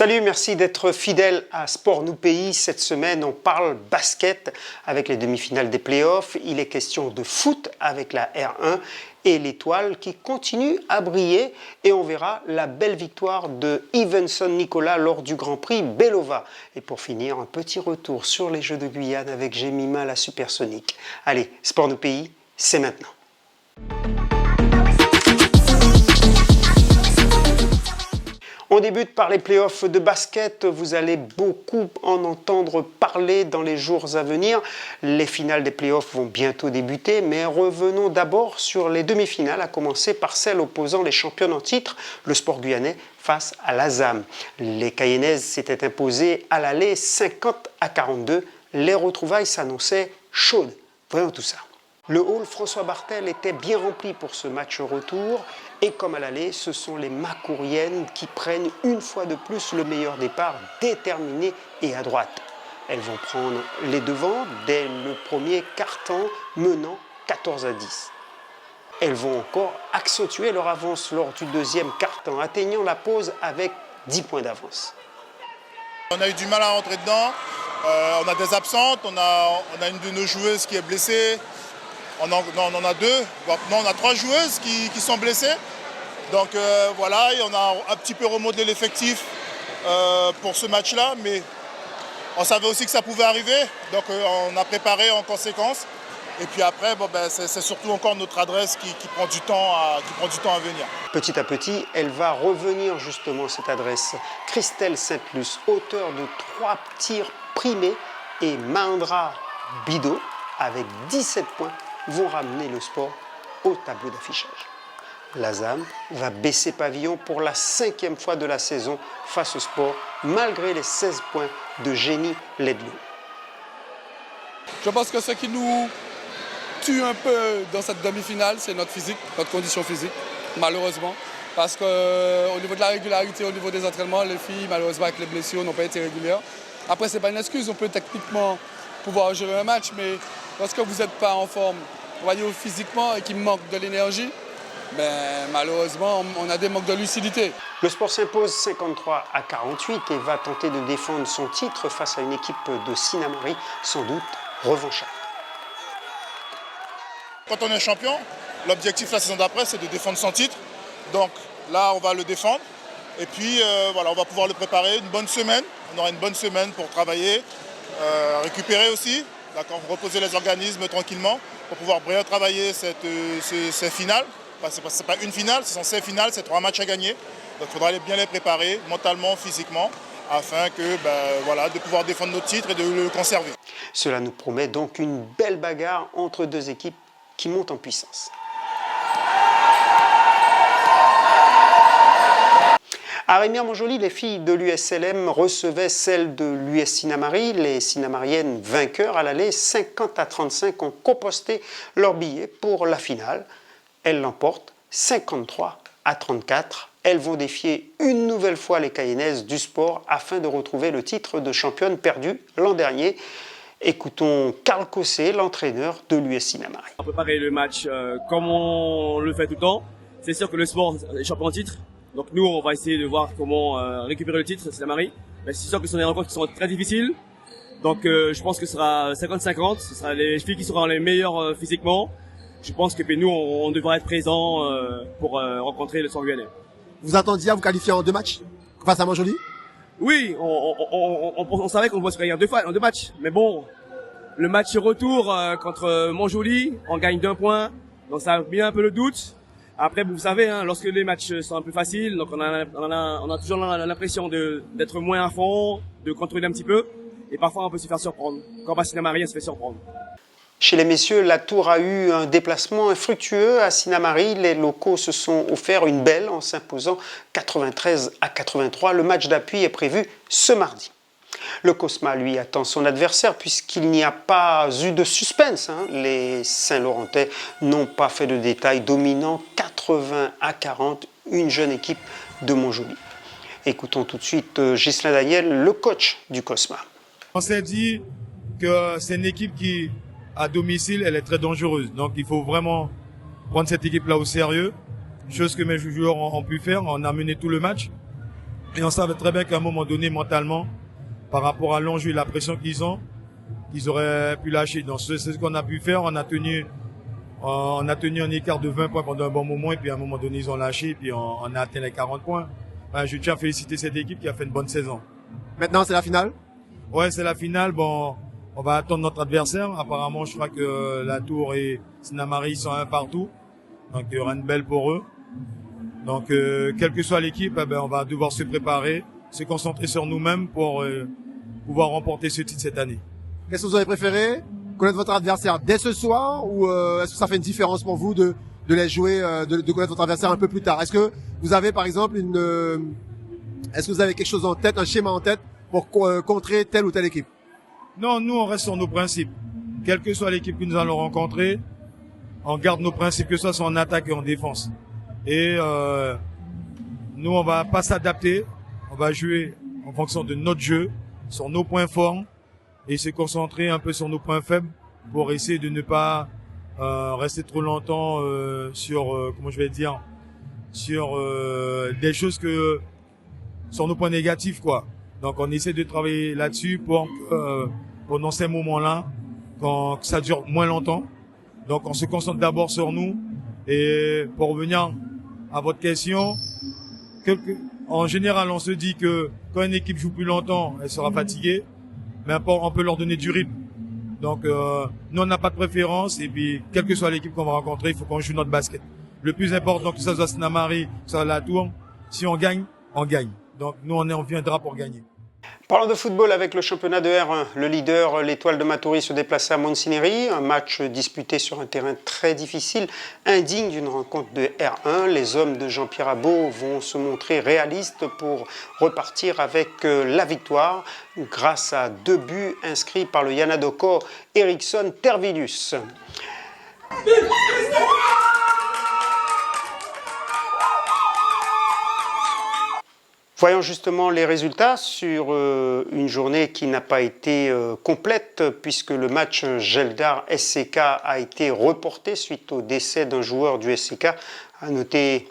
Salut, merci d'être fidèle à Sport Nous Pays. Cette semaine, on parle basket avec les demi-finales des playoffs. Il est question de foot avec la R1 et l'étoile qui continue à briller. Et on verra la belle victoire de Ivenson Nicolas lors du Grand Prix Belova. Et pour finir, un petit retour sur les Jeux de Guyane avec Jemima la Supersonique. Allez, Sport Nous Pays, c'est maintenant. On débute par les playoffs de basket. Vous allez beaucoup en entendre parler dans les jours à venir. Les finales des playoffs vont bientôt débuter, mais revenons d'abord sur les demi-finales, à commencer par celle opposant les championnes en titre, le Sport Guyanais, face à l'ASAM. Les Cayennaises s'étaient imposées à l'aller 50-42. Les retrouvailles s'annonçaient chaudes. Voyons tout ça. Le hall François Bartel était bien rempli pour ce match retour et comme à l'aller, ce sont les Macouriennes qui prennent une fois de plus le meilleur départ, déterminées et à droite. Elles vont prendre les devants dès le premier quart-temps, menant 14-10. Elles vont encore accentuer leur avance lors du deuxième quart-temps, atteignant la pause avec 10 points d'avance. On a eu du mal à rentrer dedans, on a des absentes, on a une de nos joueuses qui est blessée. On en a deux, non, on a trois joueuses qui sont blessées. Donc voilà, et on a un petit peu remodelé l'effectif pour ce match-là, mais on savait aussi que ça pouvait arriver, donc on a préparé en conséquence. Et puis après, c'est surtout encore notre adresse qui prend du temps à venir. Petit à petit, elle va revenir justement cette adresse. Christelle Saint-Luce, auteure de 3 tirs primés, et Mahendra Bido, avec 17 points, vont ramener le sport au tableau d'affichage. L'ASAM va baisser pavillon pour la 5e fois de la saison face au sport, malgré les 16 points de Génie Ledlow. Je pense que ce qui nous tue un peu dans cette demi-finale, c'est notre physique, notre condition physique, malheureusement. Parce qu'au niveau de la régularité, au niveau des entraînements, les filles, malheureusement, avec les blessures, n'ont pas été régulières. Après, ce n'est pas une excuse, on peut techniquement pouvoir gérer un match, mais lorsque vous n'êtes pas en forme, on va dire physiquement, et qu'il manque de l'énergie, malheureusement, on a des manques de lucidité. Le sport s'impose 53-48 et va tenter de défendre son titre face à une équipe de Sinnamary, sans doute revancharde. Quand on est champion, l'objectif la saison d'après, c'est de défendre son titre. Donc là, on va le défendre. Et puis, voilà, on va pouvoir le préparer une bonne semaine. On aura une bonne semaine pour travailler, récupérer aussi. D'accord, reposer les organismes tranquillement pour pouvoir bien travailler ces finales. Ce n'est pas une finale, ce sont 6 finales, c'est 3 matchs à gagner. Donc il faudra bien les préparer mentalement, physiquement, afin de pouvoir défendre notre titre et de le conserver. Cela nous promet donc une belle bagarre entre deux équipes qui montent en puissance. À Remire-Montjoly, les filles de l'USLM recevaient celles de l'US Sinnamary. Les Sinnamariennes vainqueurs à l'aller 50-35 ont composté leur billet pour la finale. Elles l'emportent 53-34. Elles vont défier une nouvelle fois les Cayennaises du sport afin de retrouver le titre de championne perdu l'an dernier. Écoutons Carl Cossé, l'entraîneur de l'US Sinnamary. On va préparer le match comme on le fait tout le temps. C'est sûr que le sport est champion en titre. Donc nous, on va essayer de voir comment récupérer le titre, Sinnamary. Mais c'est sûr que ce sont des rencontres qui sont très difficiles. Donc je pense que ce sera 50-50. Ce sera les filles qui seront les meilleures physiquement. Je pense que nous, on devra être présents pour rencontrer le Sport Guyanais. Vous attendiez à vous qualifier en 2 matchs face à Montjoly? Oui, on savait qu'on pouvait se gagner en 2 matchs. Mais bon, le match retour contre Montjoly, on gagne d'1 point. Donc ça a mis un peu le doute. Après, vous savez, lorsque les matchs sont un peu faciles, donc on a toujours l'impression d'être moins à fond, de contrôler un petit peu, et parfois on peut se faire surprendre. Comme à Sinnamary, on se fait surprendre. Chez les messieurs, la Tour a eu un déplacement infructueux à Sinnamary. Les locaux se sont offerts une belle en s'imposant 93-83. Le match d'appui est prévu ce mardi. Le Cosma, lui, attend son adversaire puisqu'il n'y a pas eu de suspense. Les Saint-Laurentais n'ont pas fait de détails, dominant 80-40 une jeune équipe de Montjoly. Écoutons tout de suite Ghislain Daniel, le coach du Cosma. On s'est dit que c'est une équipe qui, à domicile, elle est très dangereuse. Donc il faut vraiment prendre cette équipe-là au sérieux. Chose que mes joueurs ont pu faire, on a mené tout le match. Et on savait très bien qu'à un moment donné, mentalement, par rapport à l'enjeu et la pression qu'ils ont, ils auraient pu lâcher. Donc c'est ce qu'on a pu faire. On a tenu un écart de 20 points pendant un bon moment et puis à un moment donné, ils ont lâché et puis on a atteint les 40 points. Ben, je tiens à féliciter cette équipe qui a fait une bonne saison. Maintenant, c'est la finale. Ouais, c'est la finale. Bon, on va attendre notre adversaire. Apparemment, je crois que la Tour et Sinamari sont un partout. Donc, il y aura une belle pour eux. Donc, quelle que soit l'équipe, eh ben, on va devoir se préparer, se concentrer sur nous-mêmes pour pouvoir remporter ce titre cette année. Qu'est-ce que vous avez préféré? Connaître votre adversaire dès ce soir ou est-ce que ça fait une différence pour vous de les jouer, de connaître votre adversaire un peu plus tard? Est-ce que vous avez par exemple est-ce que vous avez quelque chose en tête, un schéma en tête pour contrer telle ou telle équipe? Non, nous on reste sur nos principes. Quelle que soit l'équipe que nous allons rencontrer, on garde nos principes, que ce soit en attaque et en défense. Et nous on va pas s'adapter, on va jouer en fonction de notre jeu, sur nos points forts et se concentrer un peu sur nos points faibles pour essayer de ne pas rester trop longtemps sur comment je vais dire, sur des choses que sur nos points négatifs quoi. Donc on essaie de travailler là-dessus pour pendant ces moments-là, quand ça dure moins longtemps. Donc on se concentre d'abord sur nous et pour revenir à votre question, en général on se dit que quand une équipe joue plus longtemps, elle sera fatiguée, mais on peut leur donner du rythme. Donc nous on n'a pas de préférence et puis quelle que soit l'équipe qu'on va rencontrer, il faut qu'on joue notre basket. Le plus important, que ça soit Sinamari, que ça soit la Tour, si on gagne, on gagne. Donc nous on viendra pour gagner. Parlons de football avec le championnat de R1. Le leader, l'Étoile de Matoury, se déplaçait à Monsineri. Un match disputé sur un terrain très difficile, indigne d'une rencontre de R1. Les hommes de Jean-Pierre Abeau vont se montrer réalistes pour repartir avec la victoire grâce à 2 buts inscrits par le Yanadoko Eriksson Tervilius. Voyons justement les résultats sur une journée qui n'a pas été complète puisque le match Geldar SCK a été reporté suite au décès d'un joueur du SCK. À noter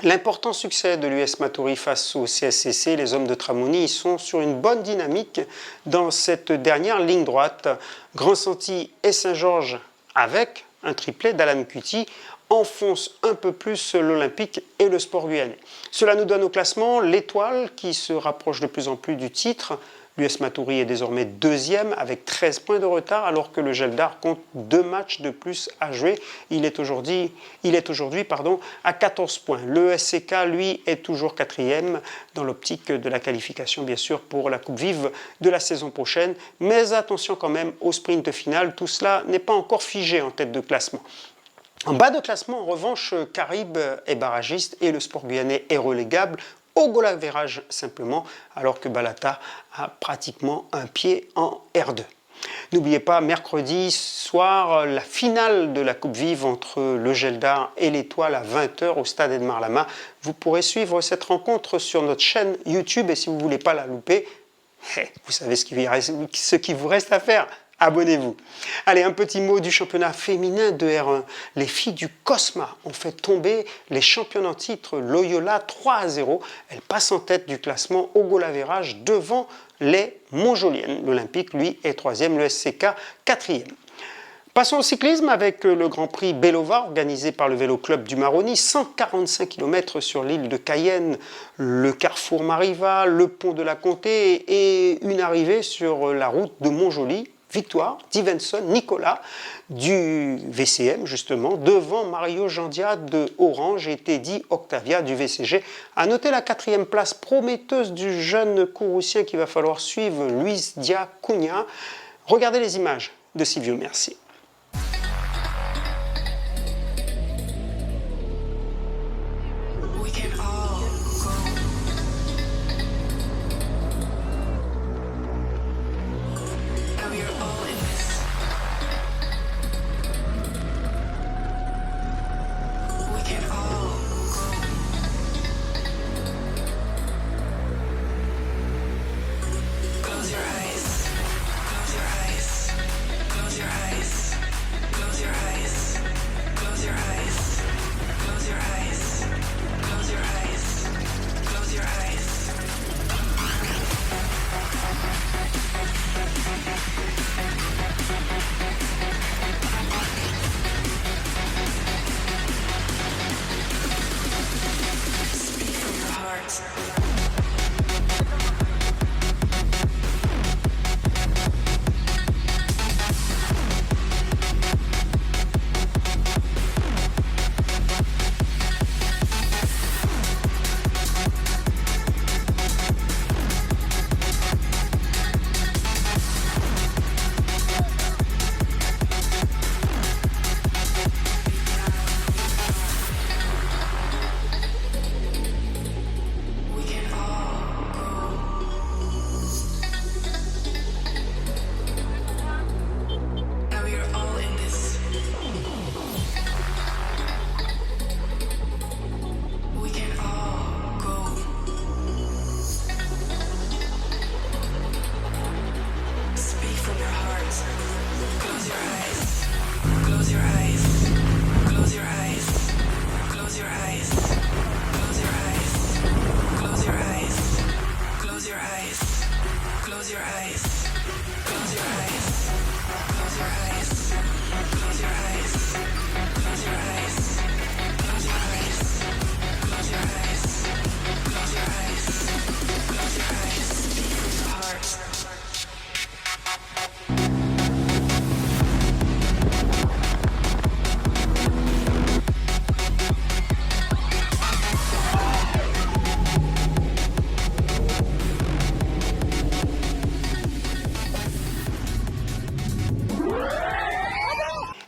l'important succès de l'US Matoury face au CSCC. Les hommes de Tramoni sont sur une bonne dynamique dans cette dernière ligne droite. Grand Santi et Saint-Georges avec un triplé d'Alan Cuti enfonce un peu plus l'Olympique et le Sport Guyanais. Cela nous donne au classement l'Étoile qui se rapproche de plus en plus du titre. L'US Matoury est désormais 2e avec 13 points de retard alors que le Geldar compte 2 matchs de plus à jouer. Il est aujourd'hui à 14 points. Le SCK, lui, est toujours 4e dans l'optique de la qualification, bien sûr, pour la Coupe Vive de la saison prochaine. Mais attention quand même au sprint final. Tout cela n'est pas encore figé en tête de classement. En bas de classement, en revanche, Caraïbes est barragiste et le Sport Guyanais est relégable au goal average simplement, alors que Balata a pratiquement un pied en R2. N'oubliez pas, mercredi soir, la finale de la Coupe Vive entre le Geldar et l'Étoile à 20h au stade Edmar Lama. Vous pourrez suivre cette rencontre sur notre chaîne YouTube et si vous ne voulez pas la louper, vous savez ce qu'il vous reste à faire. Abonnez-vous. Allez, un petit mot du championnat féminin de R1. Les filles du Cosma ont fait tomber les championnes en titre Loyola 3-0. Elles passent en tête du classement au goal average devant les Montjoliennes. L'Olympique, lui, est 3e, le SCK 4e. Passons au cyclisme avec le Grand Prix Belova organisé par le Vélo Club du Maroni. 145 km sur l'île de Cayenne, le carrefour Mariva, le pont de la Comté et une arrivée sur la route de Montjoly. Victoire d'Ivenson Nicolas du VCM justement devant Mario Jandia de Orange et Teddy Octavia du VCG. À noter la 4e place prometteuse du jeune Courroucien qu'il va falloir suivre, Luis Dia Cunha. Regardez les images de Silvio Merci. Close your eyes. Close your eyes. Close your eyes.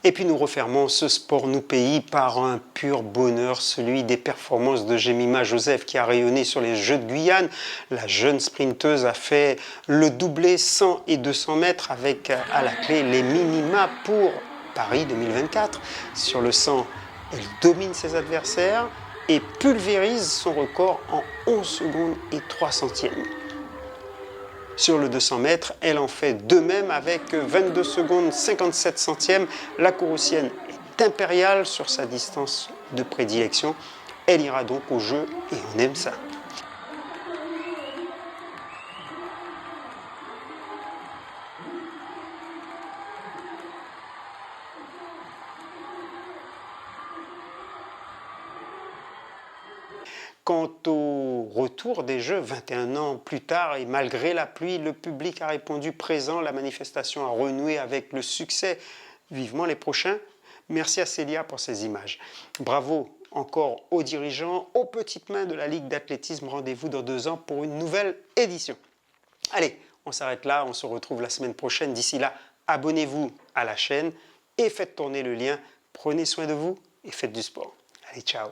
Et puis nous refermons ce Sport Nous Pays par un pur bonheur, celui des performances de Jemima Joseph qui a rayonné sur les Jeux de Guyane. La jeune sprinteuse a fait le doublé 100 et 200 mètres avec à la clé les minima pour Paris 2024. Sur le 100, elle domine ses adversaires et pulvérise son record en 11 secondes et 3 centièmes. Sur le 200 mètres, elle en fait de même avec 22 secondes 57 centièmes. La Courroucienne est impériale sur sa distance de prédilection. Elle ira donc au jeu et on aime ça. Quant au retour des Jeux, 21 ans plus tard, et malgré la pluie, le public a répondu présent. La manifestation a renoué avec le succès. Vivement les prochains. Merci à Célia pour ces images. Bravo encore aux dirigeants, aux petites mains de la Ligue d'athlétisme. Rendez-vous dans 2 ans pour une nouvelle édition. Allez, on s'arrête là, on se retrouve la semaine prochaine. D'ici là, abonnez-vous à la chaîne et faites tourner le lien. Prenez soin de vous et faites du sport. Allez, ciao!